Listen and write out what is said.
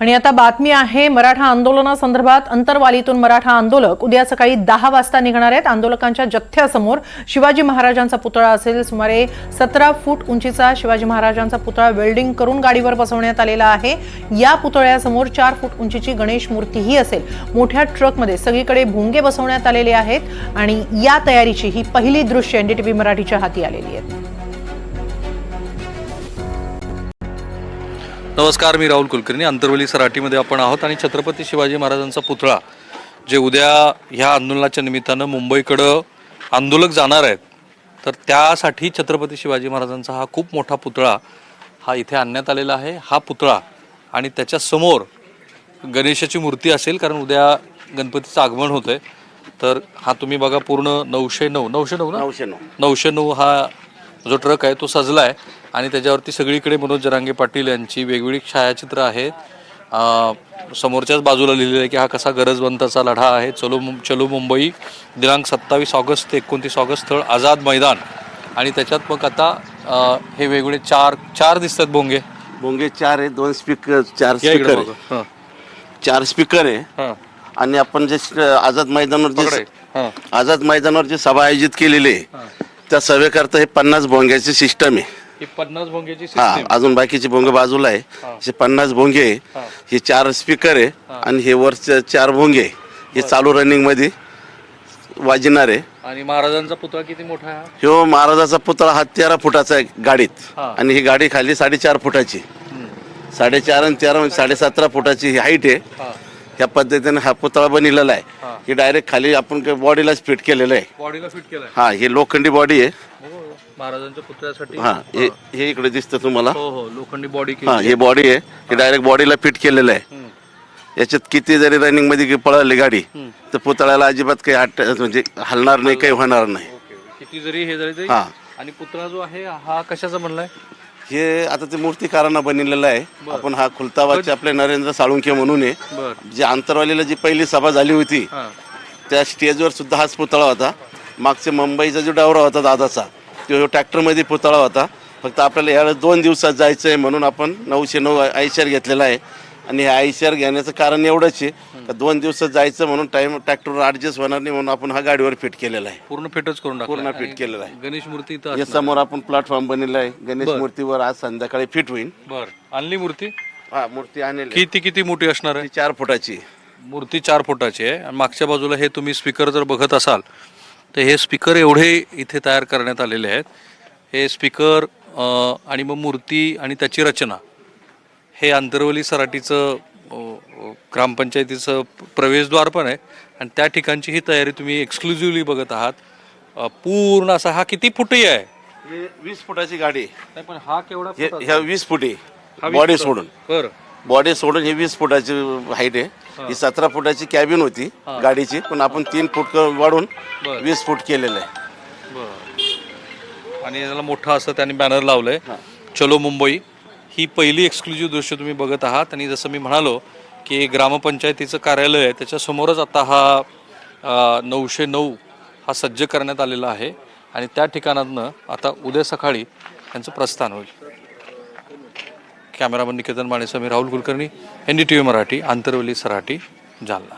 आणि आता बातमी आहे मराठा आंदोलनासंदर्भात। अंतरवालीतून मराठा आंदोलक उद्या सकाळी 10 वाजता निघणार आहेत। आंदोलकांच्या जथ्यासमोर शिवाजी महाराजांचा पुतळा असेल। सुमारे 17 फूट उंचीचा शिवाजी महाराजांचा पुतळा वेल्डिंग करून गाडीवर बसवण्यात आलेला आहे। या पुतळ्यासमोर 4 फूट उंचीची गणेश मूर्तीही असेल। मोठ्या ट्रकमध्ये सगळीकडे भोंगे बसवण्यात आलेले आहेत आणि या तयारीची ही पहिली दृश्य एनडीटीव्ही मराठीच्या हाती आलेली आहेत। नमस्कार, मी राहुल कुलकर्णी। अंतरवली सराटीमध्ये आपण आहोत आणि छत्रपती शिवाजी महाराजांचा पुतळा जे उद्या ह्या आंदोलनाच्या निमित्तानं मुंबईकडे आंदोलक जाणार आहेत, तर त्यासाठी छत्रपती शिवाजी महाराजांचा हा खूप मोठा पुतळा हा इथे आणण्यात आलेला आहे। हा पुतळा आणि त्याच्या समोर गणेशाची मूर्ती असेल, कारण उद्या गणपतीचं आगमन होतंय। तर हा तुम्ही बघा, पूर्ण 909 हा जो ट्रक आहे तो सजला आहे आणि त्याच्यावरती सगळीकडे मनोज जरांगे पाटील यांची वेगवेगळी छायाचित्र आहेत। समोरच्याच बाजूला लिहिलेलं आहे की हा कसा गरजवंताचा लढा आहे। चलो मुंबई, दिनांक 27 ऑगस्ट ते 29 ऑगस्ट, स्थळ आझाद मैदान। आणि त्याच्यात मग आता हे वेगवेगळे चार दिसतात भोंगे 4 आहे, 2 स्पीकर, 4 स्पीकर आहे, 4 स्पीकर आहे। आणि आपण जे आझाद मैदानावर जे सभा आयोजित केलेली आहे त्या सभेकरता हे 50 भोंग्याची सिस्टम आहे। 50 भोंग्याची अजून बाकीचे भोंगे बाजूला आहे। हे 50 भोंगे, हे 4 स्पीकर आहे आणि हे वरचे 4 भोंगे हे चालू रनिंग मध्ये वाजणार आहे। आणि महाराजांचा पुतळा किती मोठा आहे? ह्यो महाराजाचा पुतळा हा 13 फुटाचा आहे गाडीत, आणि ही गाडी खाली 4.5 फुटाची, 4.5 आणि 13 17.5 फुटाची ही हाईट आहे। या पद्धतीने हा पुतळा बनलेला आहे। हे डायरेक्ट खाली आपण बॉडीलाच फिट केलेलं आहे। बॉडीला फिट केलाय? हा, हे लोखंडी बॉडी आहे महाराजांच्या पुतळ्यासाठी। हे इकडे दिसतं तुम्हाला? हो, लोखंडी बॉडी। हे बॉडी आहे, हे डायरेक्ट बॉडीला फिट केलेलं आहे। याच्यात किती जरी रनिंग मध्ये पळाली गाडी तर पुतळ्याला अजिबात काही म्हणजे हलणार नाही, काही होणार नाही। किती जरी हे झाले। आणि पुतळा जो आहे हा कशाचा बनलाय? हे आता ते मूर्तिकारांना बनलेलं आहे। आपण हा खुलताबादचे आपले नरेंद्र साळुंखे म्हणून आहे, जे आंतरवालीला जी पहिली सभा झाली होती त्या स्टेजवर सुद्धा हाच पुतळा होता। मागचे मुंबईचा जो दौरा होता दादाचा, तो ट्रॅक्टरमध्ये पुतळा होता। फक्त आपल्याला यावेळेस 2 दिवसात जायचं आहे म्हणून आपण 909 आयशर घेतलेला आहे। आणि हे आयशर घेण्याचं कारण एवढंच आहे का 2 दिवसात जायचं म्हणून टाइम ट्रॅक्टरवर ऍडजस्ट होणार नाही म्हणून आपण हा गाडीवर फिट केलेला आहे। पूर्ण फिटच करून पूर्ण फिट केलेला आहे। गणेश मूर्ती या समोर आपण प्लॅटफॉर्म बनलेला आहे। गणेश मूर्तीवर आज संध्याकाळी फिट होईल। आणली मूर्ती? हा, मूर्ती आणली। किती मोठी असणार आहे? 4 फुटाची मूर्ती 4 फुटाची आहे। आणि मागच्या बाजूला हे तुम्ही स्पीकर जर बघत असाल तर हे स्पीकर एवढे इथे तयार करण्यात आलेले आहेत। हे स्पीकर आणि मग मूर्ती आणि त्याची रचना, हे अंतरवली सराटीचं ग्रामपंचायतीचं प्रवेशद्वार पण आहे आणि त्या ठिकाणची ही तयारी तुम्ही एक्सक्लुझिव्हली बघत आहात। पूर्ण असा हा किती फुटी आहे? हे 20 फुटाची गाडी आहे। पण हा केवढा? ह्या 20 फुटी बॉडी सोडून, बॉडी सोडून हे 20 फुटाची हाईट आहे। ही 17 फुटाची कॅबिन होती गाडीची, पण आपण 3 फूट वाढून 20 फूट केलेलं आहे। आणि याला मोठा असं त्यांनी बॅनर लावलंय, चलो मुंबई। ही पहिली एक्सक्लुझिव्ह दृश्य तुम्ही बघत आहात। आणि जसं मी म्हणालो की ग्रामपंचायतीचं कार्यालय आहे त्याच्यासमोरच आता हा 909 हा सज्ज करण्यात आलेला आहे आणि त्या ठिकाणातनं आता उद्या सकाळी त्यांचं प्रस्थान होईल। कॅमेरामन निकेतन मानेसह मी राहुल कुलकर्णी, एनडीटीव्ही मराठी, अंतरवली सराटी, जालना।